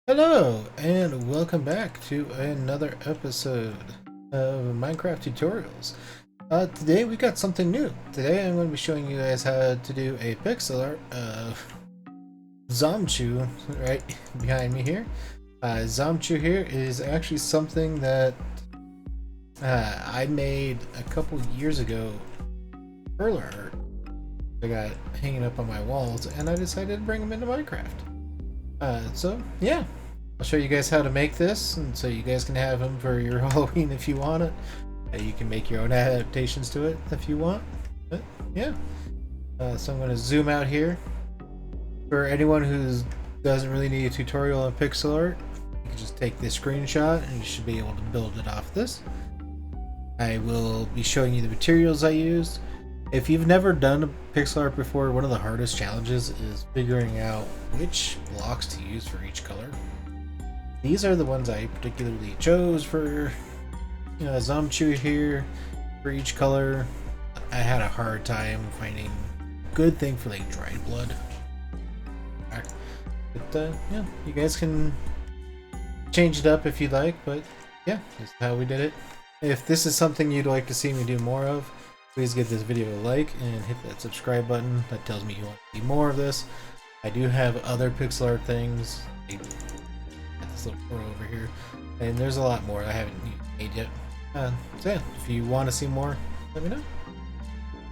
Hello, and welcome back to another episode of Minecraft tutorials. Today we got something new. Today I'm going to be showing you guys how to do a pixel art of Zomchu right behind me here. Zomchu here is actually something that I made a couple years ago, earlier art. I got hanging up on my walls, and I decided to bring them into Minecraft. So yeah, I'll show you guys how to make this, and so you guys can have them for your Halloween if you want it. You can make your own adaptations to it if you want. But yeah, so I'm going to zoom out here. For anyone who doesn't really need a tutorial on pixel art, you can just take this screenshot and you should be able to build it off this. I will be showing you the materials I used. If you've never done a pixel art before, one of the hardest challenges is figuring out which blocks to use for each color. These are the ones I particularly chose for Zomchu here for each color. I had a hard time finding a good thing for like dried blood. But yeah, you guys can change it up if you'd like, but yeah, this is how we did it. If this is something you'd like to see me do more of, please give this video a like and hit that subscribe button. That tells me you want to see more of this. I do have other pixel art things. Got this little pro over here, and there's a lot more I haven't made yet. So yeah, if you want to see more, let me know.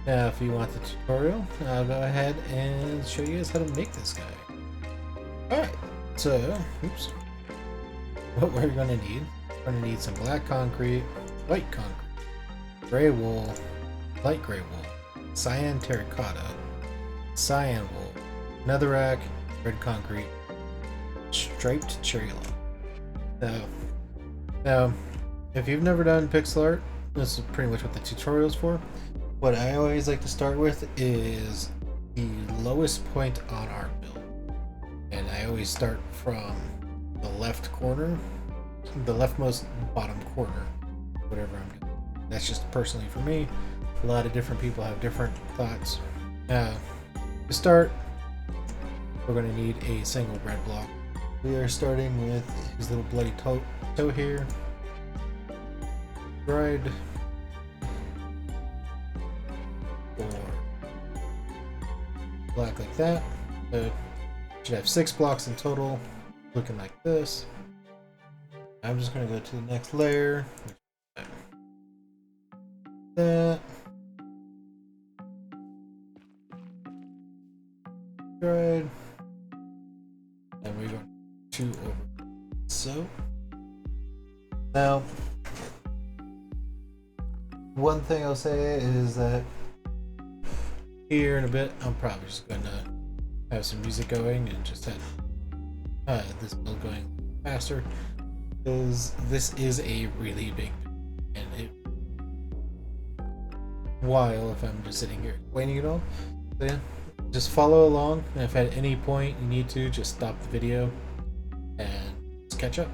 Now, if you want the tutorial, I'll go ahead and show you guys how to make this guy. Alright, so, oops. What we're going to need, we're going to need some black concrete, white concrete, gray wool, light gray wool, cyan terracotta, cyan wool, netherrack, red concrete, striped cherry lime. Now, if you've never done pixel art, this is pretty much what the tutorial is for. What I always like to start with is the lowest point on our build. And I always start from the left corner, the leftmost bottom corner, whatever I'm doing. That's just personally for me. A lot of different people have different thoughts. To start, we're going to need a single red block. We are starting with his little bloody toe here. Dried. Or black like that. So should have 6 blocks in total, looking like this. I'm just going to go to the next layer. That. Dried. And we're going to over. So now, one thing I'll say is that here in a bit, I'm probably just going to have some music going and just have this build going faster, because this is a really big build, and it while if I'm just sitting here explaining it all. So yeah, just follow along, and if at any point you need to, just stop the video and just catch up.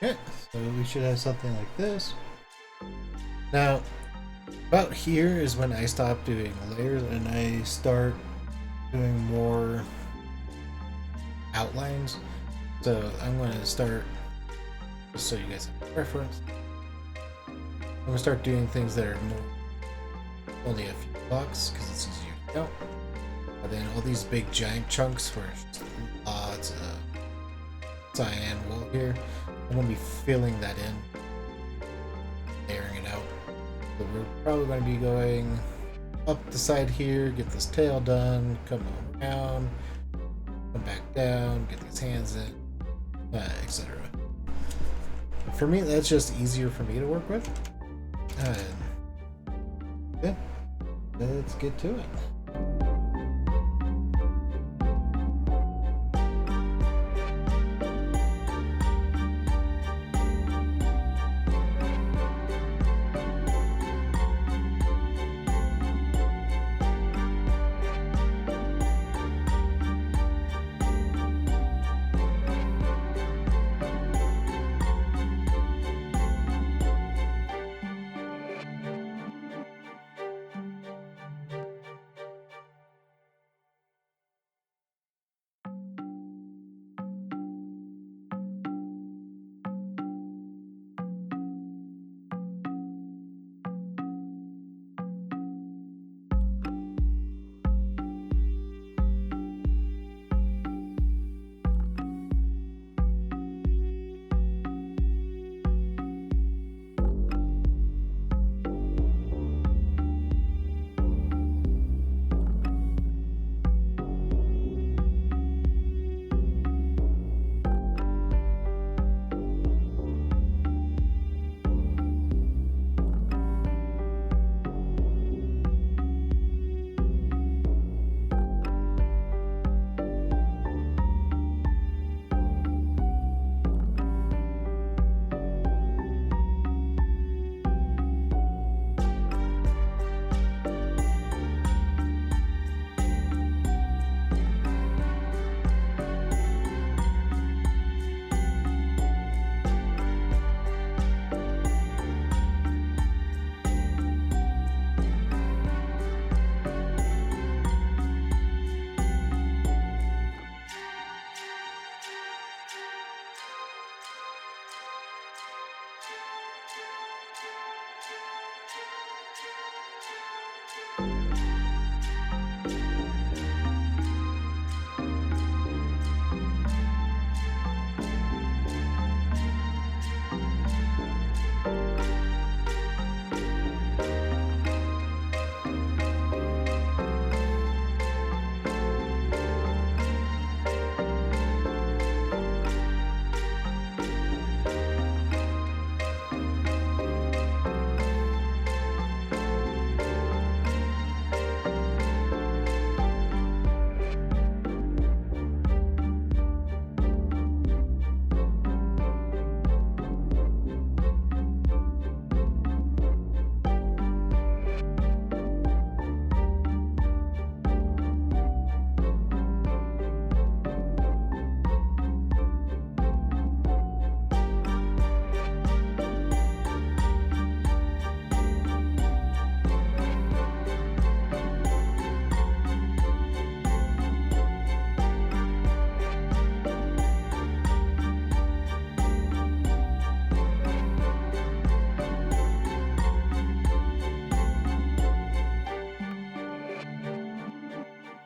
Okay, so we should have something like this. Now, about here is when I stop doing layers and I start doing more outlines. So I'm going to start, just so you guys have a reference, I'm going to start doing things that are only a few blocks because it's easier to count. And then all these big giant chunks where it's just lots of cyan wool here, I'm going to be filling that in, layering it out. So we're probably going to be going up the side here, get this tail done, come around, come back down, get these hands in, etc. For me, that's just easier for me to work with. Yeah, let's get to it.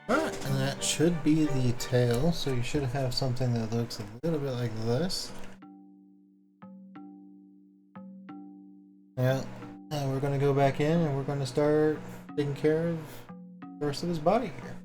Alright, and that should be the tail, so you should have something that looks a little bit like this. Yeah, and we're going to go back in and we're going to start taking care of the rest of his body here.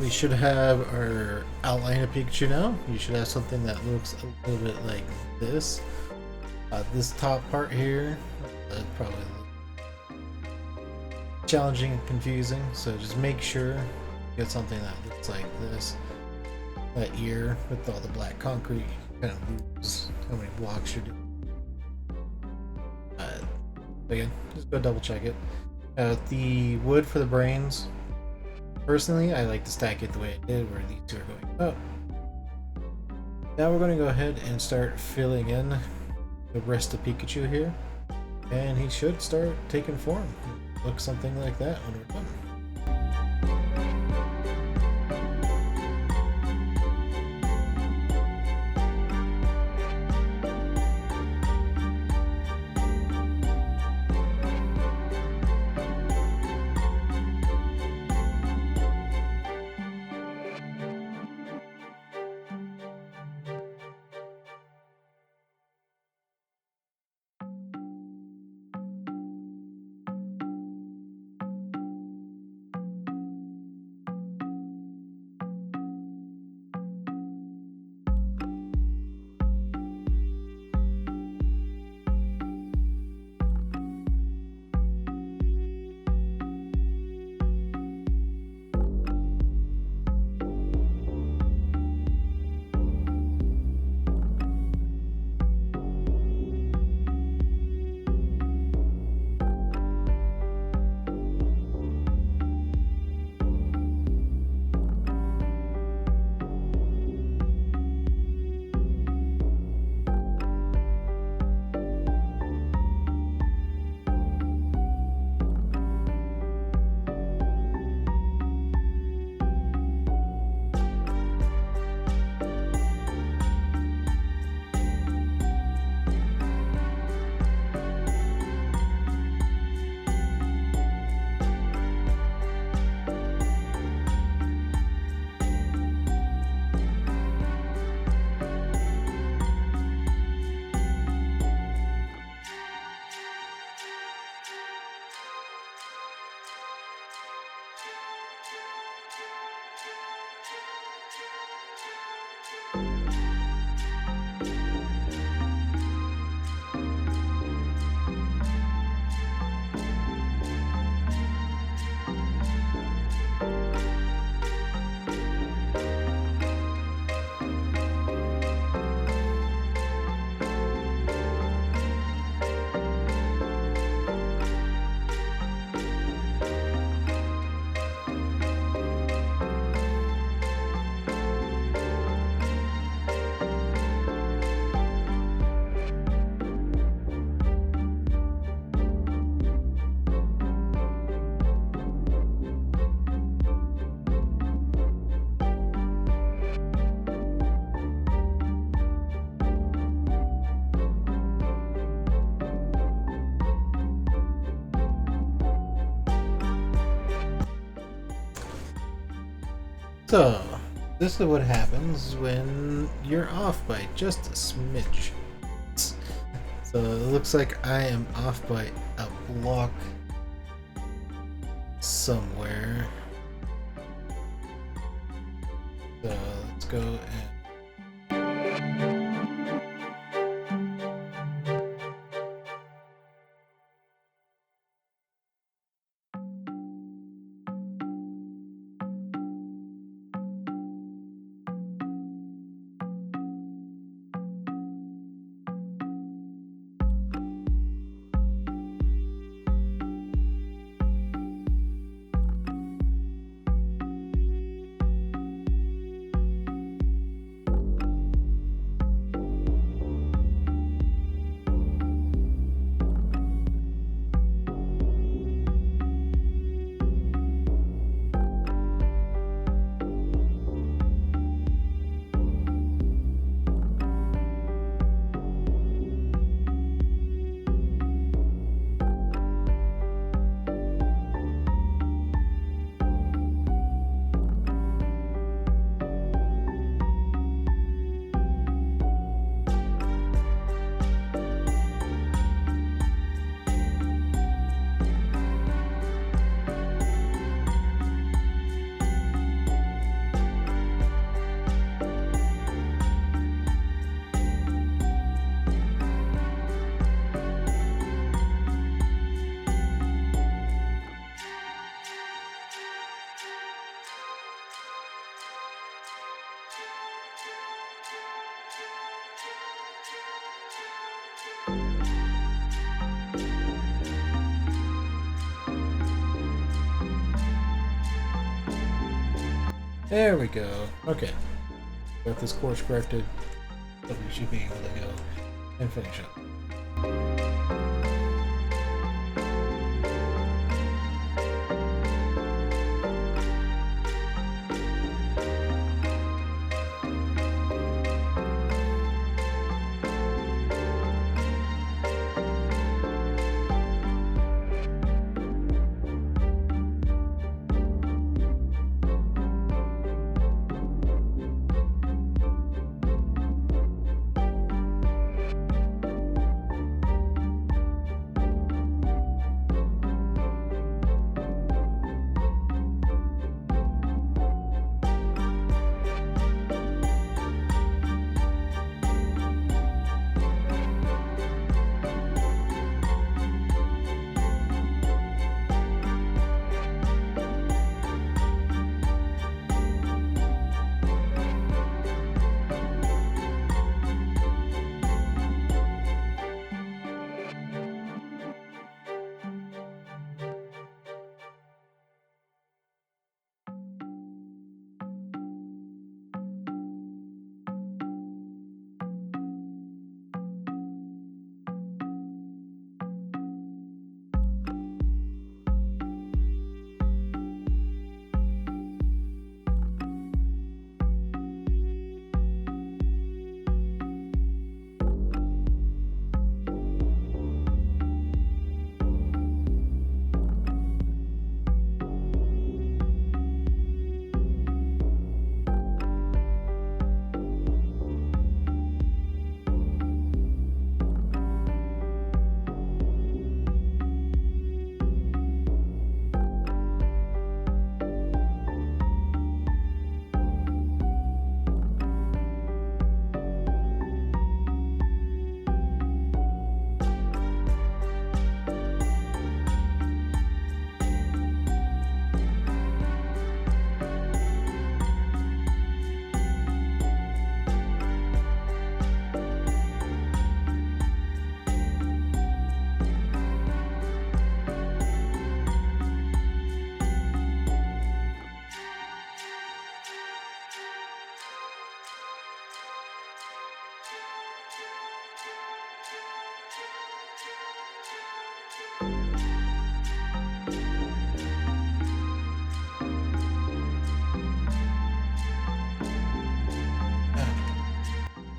we should have our outline of Pikachu now. You should have something that looks a little bit like this. This top part here, probably challenging and confusing, so just make sure you get something that looks like this. That ear with all the black concrete, kind of lose how many blocks you're doing. Again, just go double check it. The wood for the brains, personally, I like to stack it the way I did, where these two are going up. Now we're going to go ahead and start filling in the rest of Pikachu here, and he should start taking form. Look something like that when we're done. So, this is what happens when you're off by just a smidge. So it looks like I am off by a block somewhere. So let's go and There we go. Okay. Got this course corrected. So we should be able to go and finish up.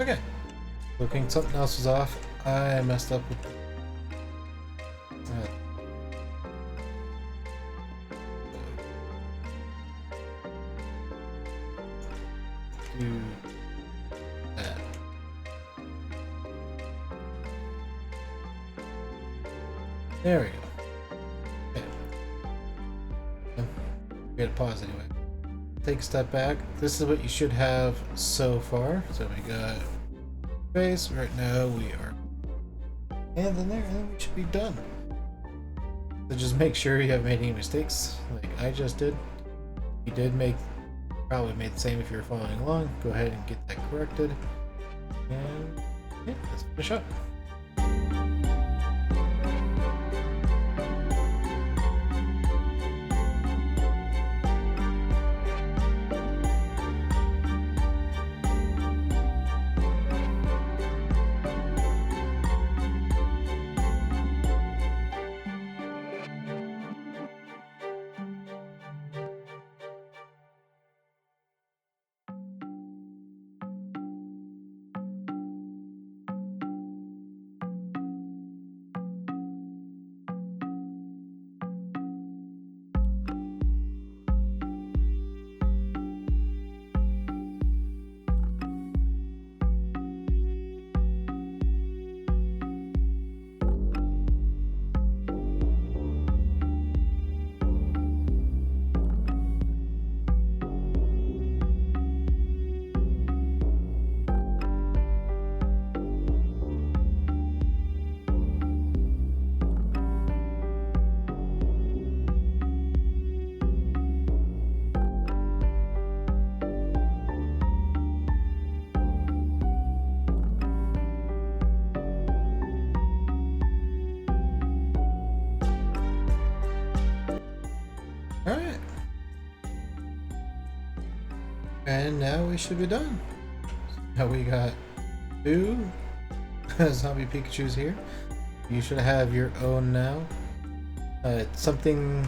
Okay. Looking, something else was off. I messed up with. Do that. There we go. Okay. We gotta pause anyway. Take a step back. This is what you should have so far. So we got face. Right now we are. And then there, and then we should be done. So just make sure you haven't made any mistakes like I just did. You did make, probably made the same if you're following along. Go ahead and get that corrected. And yeah, let's finish up. And now we should be done. Now we got 2 zombie Pikachus here. You should have your own now. Something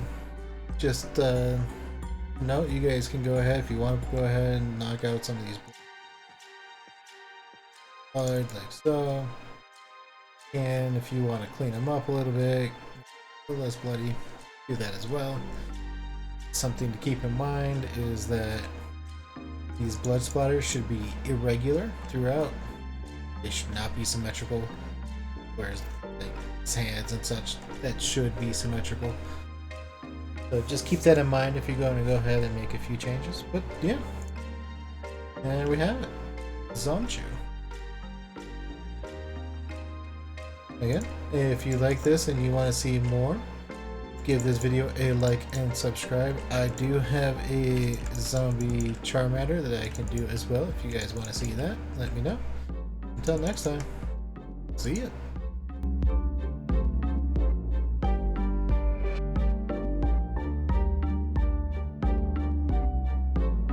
just note, you guys can go ahead if you want to go ahead and knock out some of these like so. And if you want to clean them up a little bit, a little less bloody, do that as well. Something to keep in mind is that these blood splatters should be irregular throughout. They should not be symmetrical, whereas like his hands and such, that should be symmetrical. So just keep that in mind if you're going to go ahead and make a few changes. But yeah, and we have it, Zomchu. Again, if you like this and you want to see more, give this video a like and subscribe. I do have a zombie Charmander that I can do as well. If you guys want to see that, let me know. Until next time, see ya.